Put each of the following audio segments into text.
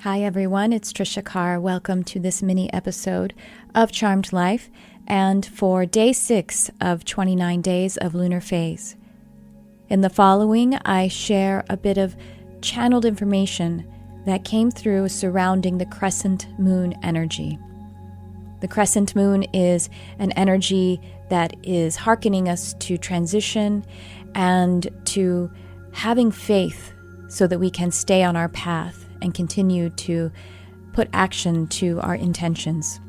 Hi everyone, it's Tricia Carr. Welcome to this mini episode of Charmed Life and for day 6 of 29 days of lunar phase. In the following, I share a bit of channeled information that came through surrounding the Crescent Moon energy. The Crescent Moon is an energy that is hearkening us to transition and to having faith so that we can stay on our path and continue to put action to our intentions.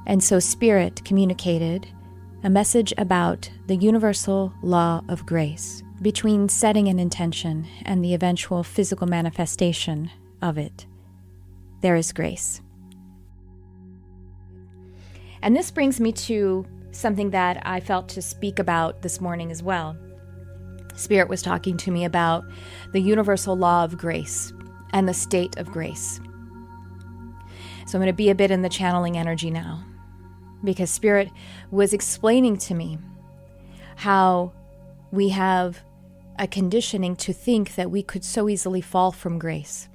And so Spirit communicated a message about the universal law of grace between setting an intention and the eventual physical manifestation of it. There is grace. And this brings me to something that I felt to speak about this morning as well. Spirit was talking to me about the universal law of grace and the state of grace. So I'm going to be a bit in the channeling energy now, because Spirit was explaining to me how we have a conditioning to think that we could so easily fall from grace,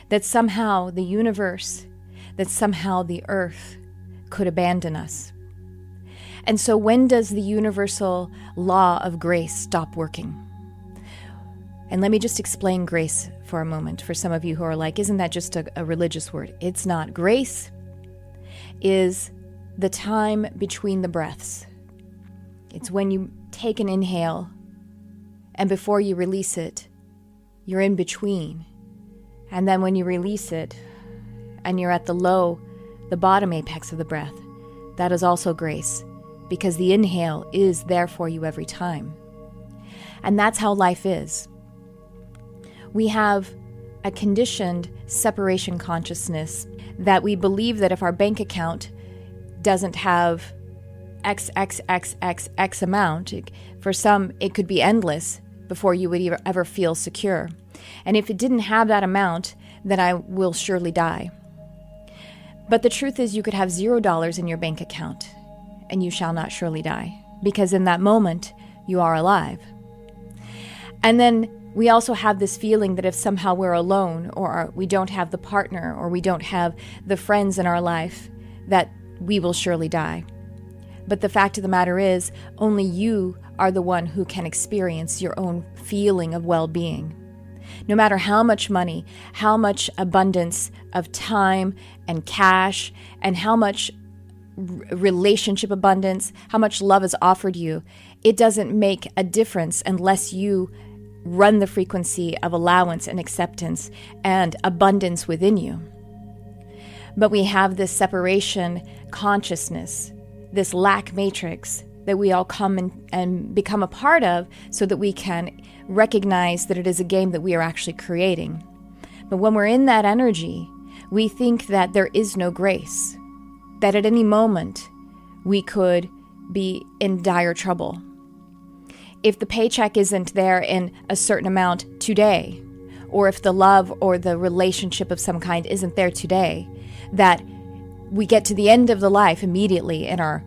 that somehow the universe, that somehow the earth could abandon us. And so when does the universal law of grace stop working? And let me just explain grace for a moment for some of you who are like, isn't that just a religious word? It's not. Grace is the time between the breaths. It's when you take an inhale and before you release it, you're in between. And then when you release it and you're at the bottom apex of the breath, that is also grace, because the inhale is there for you every time. And that's how life is. We have a conditioned separation consciousness that we believe that if our bank account doesn't have X amount, for some it could be endless before you would ever feel secure. And if it didn't have that amount, then I will surely die. But the truth is, you could have $0 in your bank account and you shall not surely die, because in that moment you are alive. And then we also have this feeling that if somehow we're alone, or we don't have the partner, or we don't have the friends in our life, that we will surely die. But the fact of the matter is, only you are the one who can experience your own feeling of well-being. No matter how much money, how much abundance of time and cash, and how much relationship abundance, how much love is offered you, it doesn't make a difference unless you run the frequency of allowance and acceptance and abundance within you. But we have this separation consciousness, this lack matrix that we all come and become a part of so that we can recognize that it is a game that we are actually creating. But when we're in that energy, we think that there is no grace, that at any moment we could be in dire trouble. If the paycheck isn't there in a certain amount today, or if the love or the relationship of some kind isn't there today, that we get to the end of the life immediately in our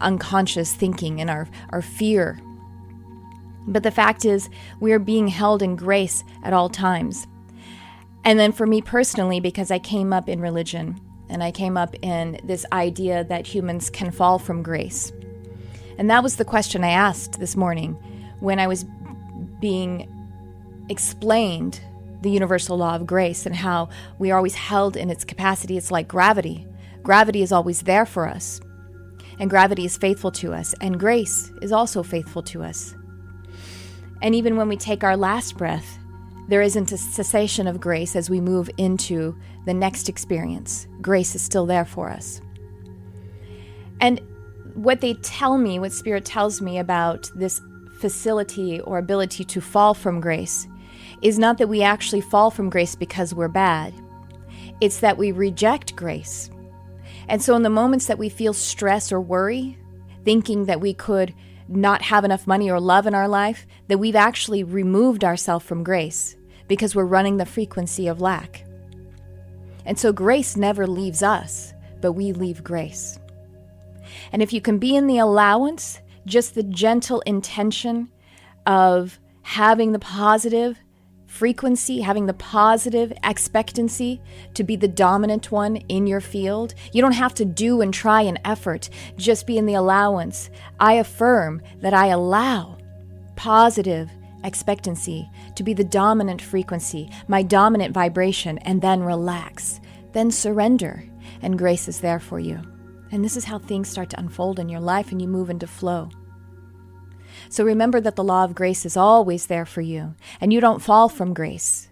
unconscious thinking and our fear. But the fact is, we are being held in grace at all times. And then for me personally, because I came up in religion, and I came up in this idea that humans can fall from grace. And that was the question I asked this morning when I was being explained the universal law of grace and how we are always held in its capacity. It's like gravity. Gravity is always there for us. And gravity is faithful to us. And grace is also faithful to us. And even when we take our last breath, there isn't a cessation of grace as we move into the next experience. Grace is still there for us. And what they tell me, what Spirit tells me about this facility or ability to fall from grace is not that we actually fall from grace because we're bad. It's that we reject grace. And so in the moments that we feel stress or worry, thinking that we could not have enough money or love in our life, that we've actually removed ourselves from grace because we're running the frequency of lack. And so grace never leaves us, but we leave grace. And if you can be in the allowance, just the gentle intention of having the positive frequency, having the positive expectancy to be the dominant one in your field. You don't have to do and try an effort, just be in the allowance. I affirm that I allow positive expectancy to be the dominant frequency, my dominant vibration, and then relax, then surrender, and grace is there for you. And this is how things start to unfold in your life and you move into flow. So remember that the law of grace is always there for you, and you don't fall from grace.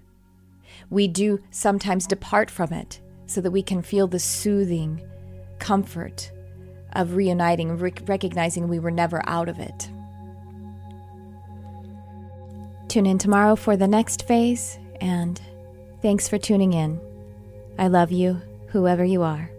We do sometimes depart from it so that we can feel the soothing comfort of reuniting, recognizing we were never out of it. Tune in tomorrow for the next phase, and thanks for tuning in. I love you, whoever you are.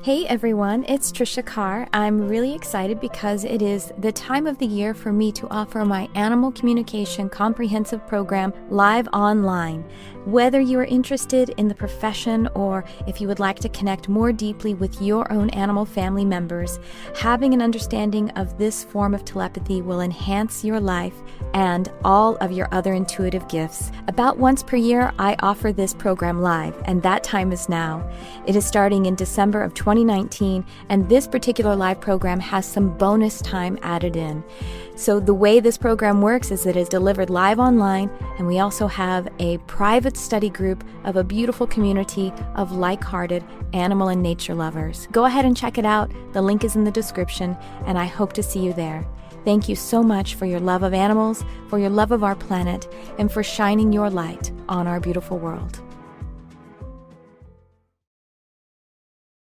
Hey everyone, it's Tricia Carr. I'm really excited because it is the time of the year for me to offer my Animal Communication Comprehensive Program live online. Whether you are interested in the profession or if you would like to connect more deeply with your own animal family members, having an understanding of this form of telepathy will enhance your life and all of your other intuitive gifts. About once per year, I offer this program live, and that time is now. It is starting in December of 2019, and this particular live program has some bonus time added in. So the way this program works is it is delivered live online, and we also have a private study group of a beautiful community of like-hearted animal and nature lovers. Go ahead and check it out. The link is in the description, and I hope to see you there. Thank you so much for your love of animals, for your love of our planet, and for shining your light on our beautiful world.